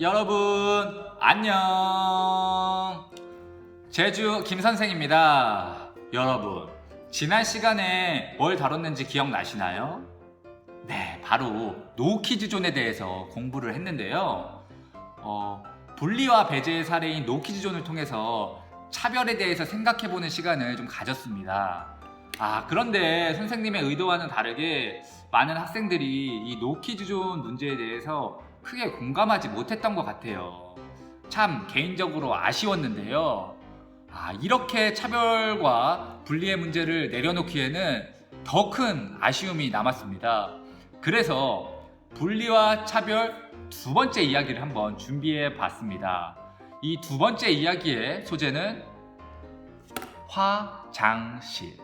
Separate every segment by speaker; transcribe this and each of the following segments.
Speaker 1: 여러분 안녕. 제주 김선생입니다. 여러분 지난 시간에 뭘 다뤘는지 기억나시나요? 네, 바로 노키즈존에 대해서 공부를 했는데요. 분리와 배제의 사례인 노키즈존을 통해서 차별에 대해서 생각해보는 시간을 좀 가졌습니다. 그런데 선생님의 의도와는 다르게 많은 학생들이 이 노키즈존 문제에 대해서 크게 공감하지 못했던 것 같아요. 참 개인적으로 아쉬웠는데요. 이렇게 차별과 분리의 문제를 내려놓기에는 더 큰 아쉬움이 남았습니다. 그래서 분리와 차별 두 번째 이야기를 한번 준비해 봤습니다. 이 두 번째 이야기의 소재는 화장실입니다.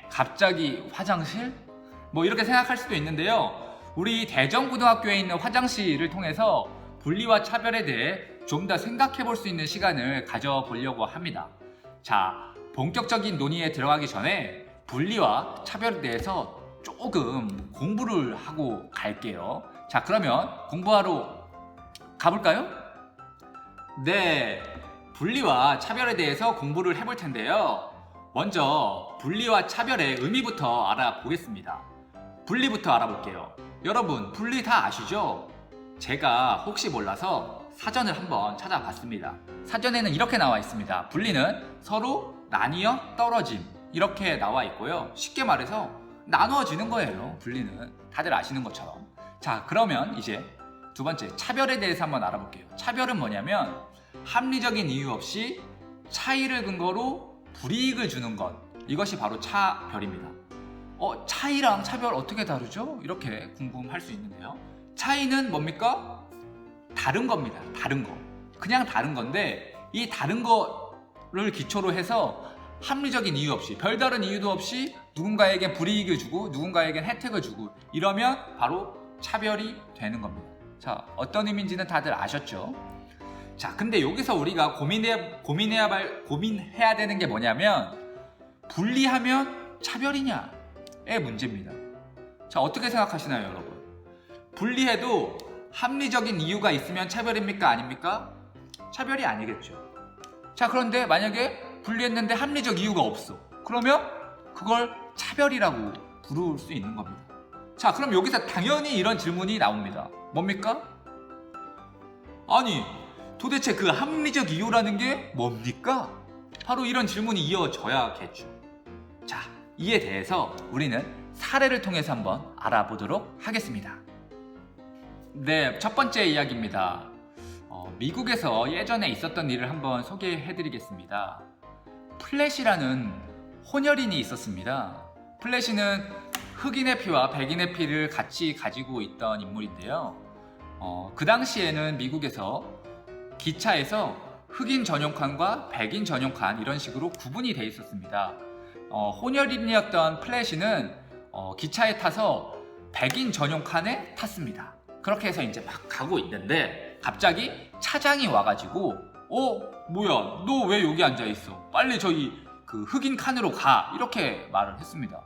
Speaker 1: 갑자기 화장실? 뭐 이렇게 생각할 수도 있는데요. 우리 대전고등학교에 있는 화장실을 통해서 분리와 차별에 대해 좀 더 생각해 볼 수 있는 시간을 가져보려고 합니다. 자, 본격적인 논의에 들어가기 전에 분리와 차별에 대해서 조금 공부를 하고 갈게요. 자, 그러면 공부하러 가볼까요? 네, 분리와 차별에 대해서 공부를 해볼 텐데요. 먼저 분리와 차별의 의미부터 알아보겠습니다. 분리부터 알아볼게요. 여러분, 분리 다 아시죠? 제가 혹시 몰라서 사전을 한번 찾아봤습니다. 사전에는 이렇게 나와 있습니다. 분리는 서로 나뉘어 떨어짐, 이렇게 나와 있고요. 쉽게 말해서 나누어지는 거예요. 분리는 다들 아시는 것처럼. 자, 그러면 이제 두 번째 차별에 대해서 한번 알아볼게요. 차별은 뭐냐면 합리적인 이유 없이 차이를 근거로 불이익을 주는 것, 이것이 바로 차별입니다. 차이랑 차별 어떻게 다르죠? 이렇게 궁금할 수 있는데요. 차이는 뭡니까? 다른 겁니다. 다른 거. 그냥 다른 건데 이 다른 거를 기초로 해서 합리적인 이유 없이, 별다른 이유도 없이 누군가에겐 불이익을 주고 누군가에겐 혜택을 주고 이러면 바로 차별이 되는 겁니다. 자, 어떤 의미인지는 다들 아셨죠? 자, 근데 여기서 우리가 고민해야 되는 게 뭐냐면 분리하면 차별이냐? 의 문제입니다. 자, 어떻게 생각하시나요, 여러분? 분리해도 합리적인 이유가 있으면 차별입니까? 아닙니까? 차별이 아니겠죠. 자, 그런데 만약에 분리했는데 합리적 이유가 없어. 그러면 그걸 차별이라고 부를 수 있는 겁니다. 자, 그럼 여기서 당연히 이런 질문이 나옵니다. 뭡니까? 아니, 도대체 그 합리적 이유라는 게 뭡니까? 바로 이런 질문이 이어져야겠죠. 자, 이에 대해서 우리는 사례를 통해서 한번 알아보도록 하겠습니다. 네, 첫 번째 이야기입니다. 미국에서 예전에 있었던 일을 한번 소개해드리겠습니다. 플래시라는 혼혈인이 있었습니다. 플래시는 흑인의 피와 백인의 피를 같이 가지고 있던 인물인데요. 그 당시에는 미국에서 기차에서 흑인 전용칸과 백인 전용칸 이런 식으로 구분이 돼 있었습니다. 혼혈인이었던 플래시는 기차에 타서 백인 전용 칸에 탔습니다. 그렇게 해서 이제 막 가고 있는데 갑자기 차장이 와가지고 뭐야, 너 왜 여기 앉아있어? 빨리 저희 그 흑인 칸으로 가, 이렇게 말을 했습니다.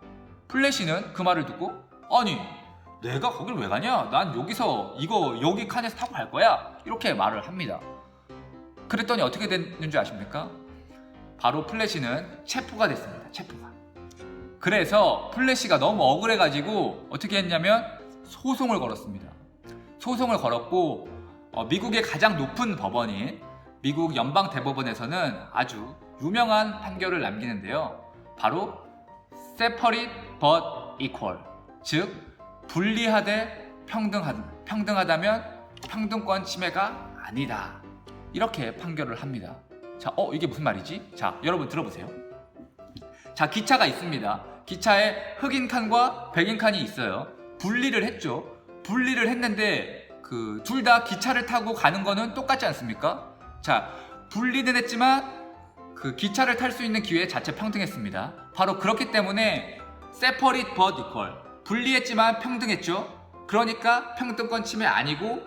Speaker 1: 플래시는 그 말을 듣고 아니, 내가 거길 왜 가냐? 난 여기서 여기 칸에서 타고 갈 거야, 이렇게 말을 합니다. 그랬더니 어떻게 됐는 줄 아십니까? 바로 플래시는 체포가 됐습니다. 체포가. 그래서 플래시가 너무 억울해가지고 어떻게 했냐면 소송을 걸었습니다. 소송을 걸었고 미국의 가장 높은 법원인 미국 연방대법원에서는 아주 유명한 판결을 남기는데요. 바로 separate but equal, 즉 분리하되 평등하다면 평등권 침해가 아니다, 이렇게 판결을 합니다. 자, 이게 무슨 말이지? 자, 여러분 들어보세요. 자, 기차가 있습니다. 기차에 흑인 칸과 백인 칸이 있어요. 분리를 했죠. 분리를 했는데 그 둘 다 기차를 타고 가는 거는 똑같지 않습니까? 자, 분리는 했지만 그 기차를 탈 수 있는 기회 자체 평등했습니다. 바로 그렇기 때문에 separate but equal, 분리했지만 평등했죠. 그러니까 평등권 침해 아니고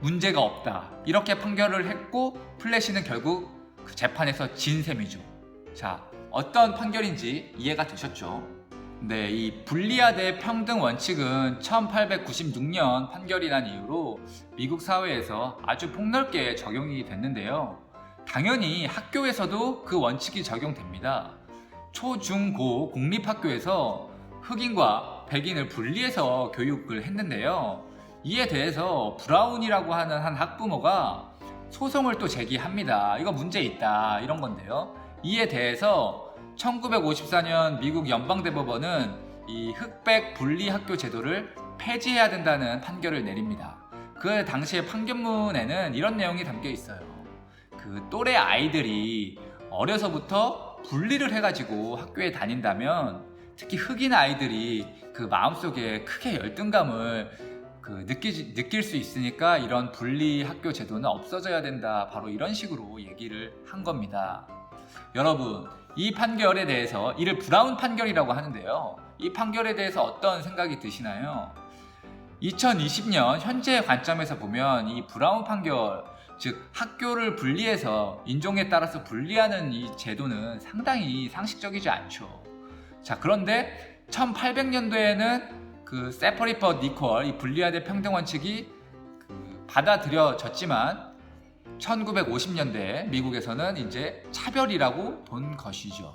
Speaker 1: 문제가 없다, 이렇게 판결을 했고 플래시는 결국 그 재판에서 진 셈이죠. 자, 어떤 판결인지 이해가 되셨죠? 네, 이 분리하대 평등 원칙은 1896년 판결이 난 이후로 미국 사회에서 아주 폭넓게 적용이 됐는데요. 당연히 학교에서도 그 원칙이 적용됩니다. 초, 중, 고 공립학교에서 흑인과 백인을 분리해서 교육을 했는데요. 이에 대해서 브라운이라고 하는 한 학부모가 소송을 또 제기합니다. 이거 문제 있다 이런 건데요. 이에 대해서 1954년 미국 연방대법원은 이 흑백 분리 학교 제도를 폐지해야 된다는 판결을 내립니다. 그 당시의 판결문에는 이런 내용이 담겨 있어요. 그 또래 아이들이 어려서부터 분리를 해가지고 학교에 다닌다면 특히 흑인 아이들이 그 마음속에 크게 열등감을 느낄 수 있으니까 이런 분리 학교 제도는 없어져야 된다. 바로 이런 식으로 얘기를 한 겁니다. 여러분, 이 판결에 대해서 이를 브라운 판결이라고 하는데요. 이 판결에 대해서 어떤 생각이 드시나요? 2020년 현재의 관점에서 보면 이 브라운 판결, 즉 학교를 분리해서 인종에 따라서 분리하는 이 제도는 상당히 상식적이지 않죠. 자, 그런데 1800년도에는 그 세퍼레이트 but equal, 이 분리하대 평등 원칙이 받아들여졌지만 1950년대 미국에서는 이제 차별이라고 본 것이죠.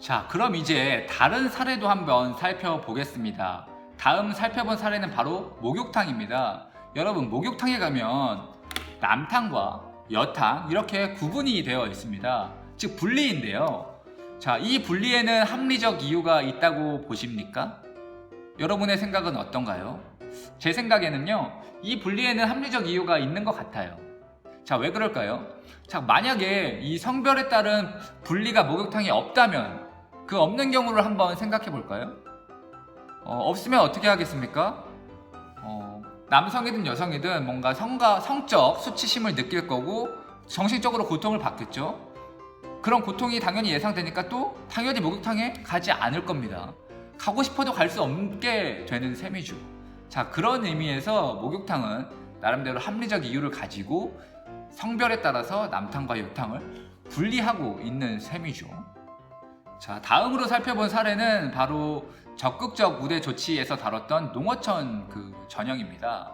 Speaker 1: 자, 그럼 이제 다른 사례도 한번 살펴보겠습니다. 다음 살펴본 사례는 바로 목욕탕입니다. 여러분, 목욕탕에 가면 남탕과 여탕 이렇게 구분이 되어 있습니다. 즉 분리인데요. 자, 이 분리에는 합리적 이유가 있다고 보십니까? 여러분의 생각은 어떤가요? 제 생각에는요, 이 분리에는 합리적 이유가 있는 것 같아요. 자, 왜 그럴까요? 자, 만약에 이 성별에 따른 분리가 목욕탕에 없다면 그 없는 경우를 한번 생각해 볼까요? 없으면 어떻게 하겠습니까? 남성이든 여성이든 뭔가 성적 수치심을 느낄 거고 정신적으로 고통을 받겠죠. 그런 고통이 당연히 예상되니까 또 당연히 목욕탕에 가지 않을 겁니다. 가고 싶어도 갈 수 없게 되는 셈이죠. 자, 그런 의미에서 목욕탕은 나름대로 합리적 이유를 가지고 성별에 따라서 남탕과 여탕을 분리하고 있는 셈이죠. 자, 다음으로 살펴본 사례는 바로 적극적 우대 조치에서 다뤘던 농어촌 전형입니다.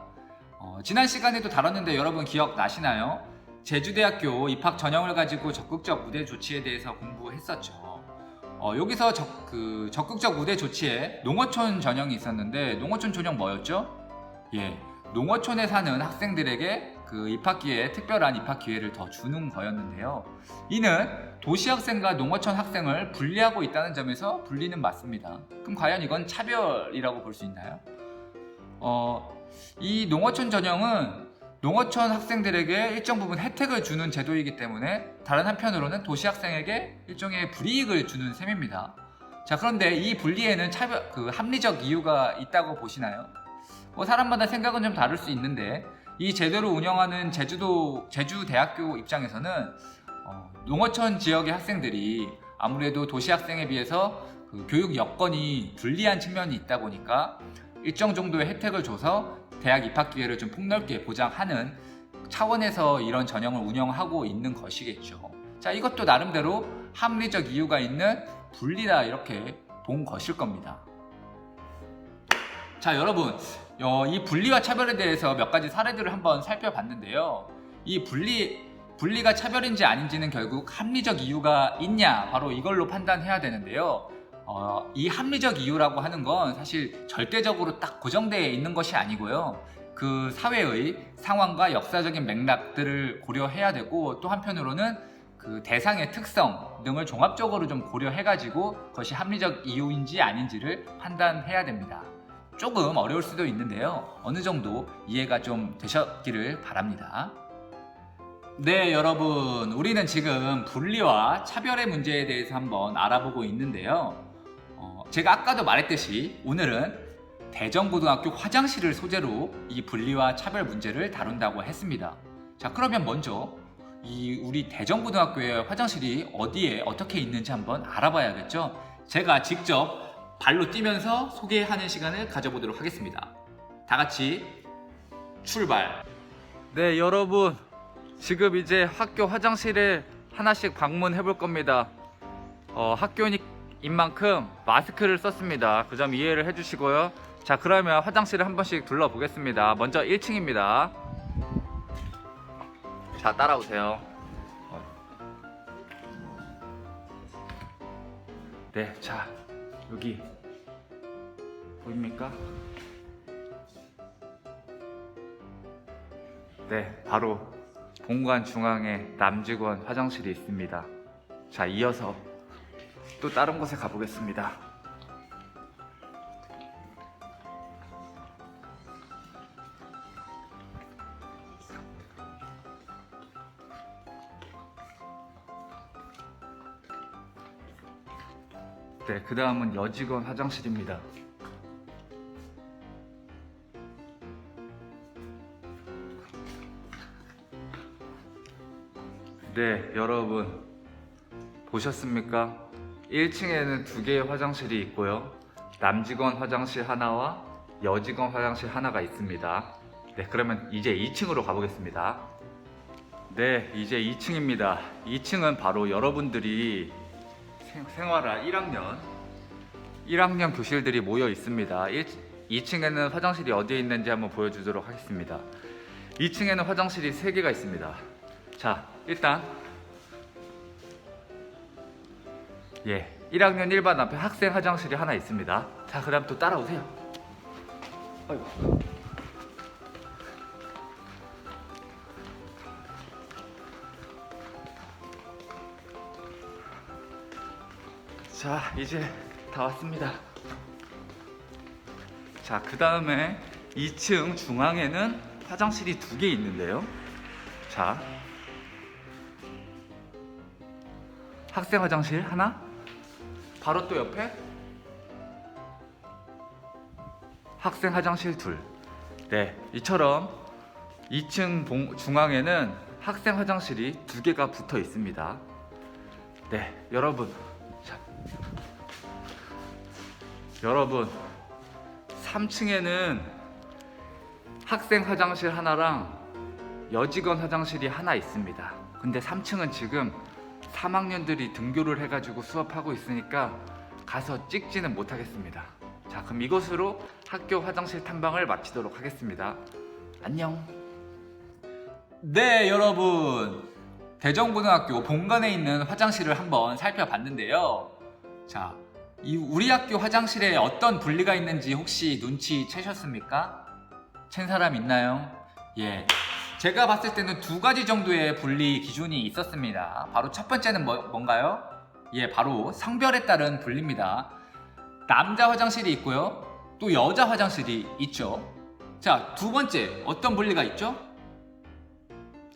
Speaker 1: 지난 시간에도 다뤘는데 여러분 기억나시나요? 제주대학교 입학 전형을 가지고 적극적 우대 조치에 대해서 공부했었죠. 여기서 적극적 우대 조치에 농어촌 전형이 있었는데, 농어촌 전형 뭐였죠? 예, 농어촌에 사는 학생들에게 그 입학 기회에 특별한 입학 기회를 더 주는 거였는데요. 이는 도시 학생과 농어촌 학생을 분리하고 있다는 점에서 분리는 맞습니다. 그럼 과연 이건 차별이라고 볼 수 있나요? 이 농어촌 전형은 농어촌 학생들에게 일정 부분 혜택을 주는 제도이기 때문에 다른 한편으로는 도시 학생에게 일종의 불이익을 주는 셈입니다. 자, 그런데 이 분리에는 합리적 이유가 있다고 보시나요? 사람마다 생각은 좀 다를 수 있는데, 이 제도를 운영하는 제주대학교 입장에서는 농어촌 지역의 학생들이 아무래도 도시 학생에 비해서 교육 여건이 불리한 측면이 있다 보니까 일정 정도의 혜택을 줘서 대학 입학 기회를 좀 폭넓게 보장하는 차원에서 이런 전형을 운영하고 있는 것이겠죠. 자, 이것도 나름대로 합리적 이유가 있는 분리다 이렇게 본 것일 겁니다. 자, 여러분, 이 분리와 차별에 대해서 몇 가지 사례들을 한번 살펴봤는데요. 이 분리가 차별인지 아닌지는 결국 합리적 이유가 있냐, 바로 이걸로 판단해야 되는데요. 이 합리적 이유라고 하는 건 사실 절대적으로 딱 고정되어 있는 것이 아니고요. 그 사회의 상황과 역사적인 맥락들을 고려해야 되고, 또 한편으로는 그 대상의 특성 등을 종합적으로 좀 고려해가지고 그것이 합리적 이유인지 아닌지를 판단해야 됩니다. 조금 어려울 수도 있는데요. 어느 정도 이해가 좀 되셨기를 바랍니다. 네, 여러분, 우리는 지금 분리와 차별의 문제에 대해서 한번 알아보고 있는데요. 제가 아까도 말했듯이 오늘은 대전고등학교 화장실을 소재로 이 분리와 차별 문제를 다룬다고 했습니다. 자, 그러면 먼저 우리 대전고등학교의 화장실이 어디에 어떻게 있는지 한번 알아봐야겠죠. 제가 직접 발로 뛰면서 소개하는 시간을 가져보도록 하겠습니다. 다 같이 출발. 네, 여러분, 지금 이제 학교 화장실에 하나씩 방문해 볼 겁니다. 만큼 마스크를 썼습니다. 그 점 이해를 해주시고요. 자, 그러면 화장실을 한 번씩 둘러보겠습니다. 먼저 1층입니다. 자, 따라오세요. 네, 자, 여기 보입니까? 네, 바로 본관 중앙에 남직원 화장실이 있습니다. 자, 이어서 또 다른 곳에 가보겠습니다. 네, 그 다음은 여직원 화장실입니다. 네, 여러분 보셨습니까? 1층에는 2개의 화장실이 있고요. 남직원 화장실 하나와 여직원 화장실 하나가 있습니다. 네, 그러면 이제 2층으로 가보겠습니다. 네, 이제 2층입니다. 2층은 바로 여러분들이 생활할 1학년 교실들이 모여 있습니다. 2층에는 화장실이 어디에 있는지 한번 보여주도록 하겠습니다. 2층에는 화장실이 3개가 있습니다. 자, 일단 1학년 1반 앞에 학생 화장실이 하나 있습니다. 자, 그 다음 또 따라오세요. 아이고. 자, 이제 다 왔습니다. 자, 그 다음에 2층 중앙에는 화장실이 2개 있는데요. 자, 학생 화장실 하나, 바로 또 옆에 학생 화장실 둘. 네, 이처럼 2층 중앙에는 학생 화장실이 2개가 붙어 있습니다. 네, 여러분, 자, 여러분 3층에는 학생 화장실 하나랑 여직원 화장실이 하나 있습니다. 근데 3층은 지금 3학년들이 등교를 해가지고 수업하고 있으니까 가서 찍지는 못하겠습니다. 자, 그럼 이것으로 학교 화장실 탐방을 마치도록 하겠습니다. 안녕. 네, 여러분, 대정고등학교 본관에 있는 화장실을 한번 살펴봤는데요. 자, 우리 학교 화장실에 어떤 분리가 있는지 혹시 눈치채셨습니까? 챈 사람 있나요? 예, 제가 봤을 때는 2가지 정도의 분리 기준이 있었습니다. 바로 첫 번째는 뭔가요? 예, 바로 성별에 따른 분리입니다. 남자 화장실이 있고요, 또 여자 화장실이 있죠. 자, 2번째 어떤 분리가 있죠?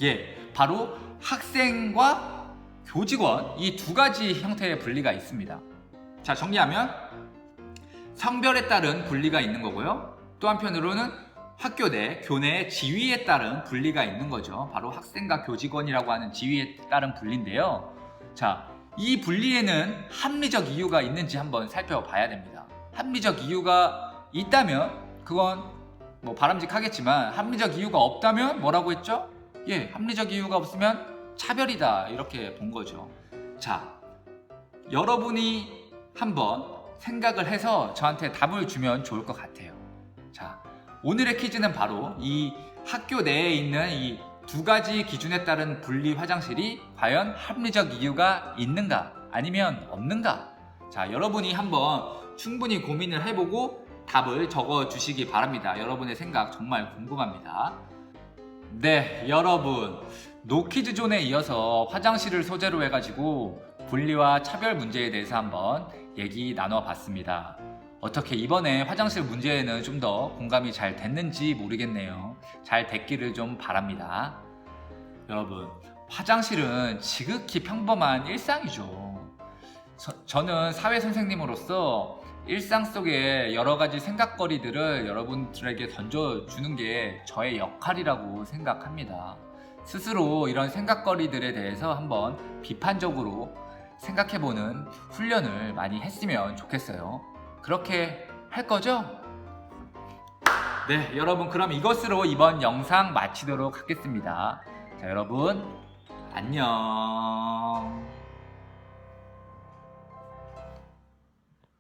Speaker 1: 예, 바로 학생과 교직원, 이 2가지 형태의 분리가 있습니다. 자, 정리하면 성별에 따른 분리가 있는 거고요, 또 한편으로는 학교 내 교내의 지위에 따른 분리가 있는 거죠. 바로 학생과 교직원이라고 하는 지위에 따른 분리인데요. 자, 이 분리에는 합리적 이유가 있는지 한번 살펴봐야 됩니다. 합리적 이유가 있다면 그건 뭐 바람직하겠지만, 합리적 이유가 없다면 뭐라고 했죠? 예, 합리적 이유가 없으면 차별이다, 이렇게 본 거죠. 자, 여러분이 한번 생각을 해서 저한테 답을 주면 좋을 것 같아요. 자, 오늘의 퀴즈는 바로 이 학교 내에 있는 이 2가지 기준에 따른 분리 화장실이 과연 합리적 이유가 있는가 아니면 없는가? 자, 여러분이 한번 충분히 고민을 해보고 답을 적어 주시기 바랍니다. 여러분의 생각 정말 궁금합니다. 네, 여러분, 노키즈존에 이어서 화장실을 소재로 해가지고 분리와 차별 문제에 대해서 한번 얘기 나눠봤습니다. 어떻게 이번에 화장실 문제에는 좀 더 공감이 잘 됐는지 모르겠네요. 잘 됐기를 좀 바랍니다. 여러분, 화장실은 지극히 평범한 일상이죠. 저는 사회선생님으로서 일상 속에 여러 가지 생각거리들을 여러분들에게 던져주는 게 저의 역할이라고 생각합니다. 스스로 이런 생각거리들에 대해서 한번 비판적으로 생각해보는 훈련을 많이 했으면 좋겠어요. 그렇게 할 거죠? 네, 여러분, 그럼 이것으로 이번 영상 마치도록 하겠습니다. 자, 여러분, 안녕.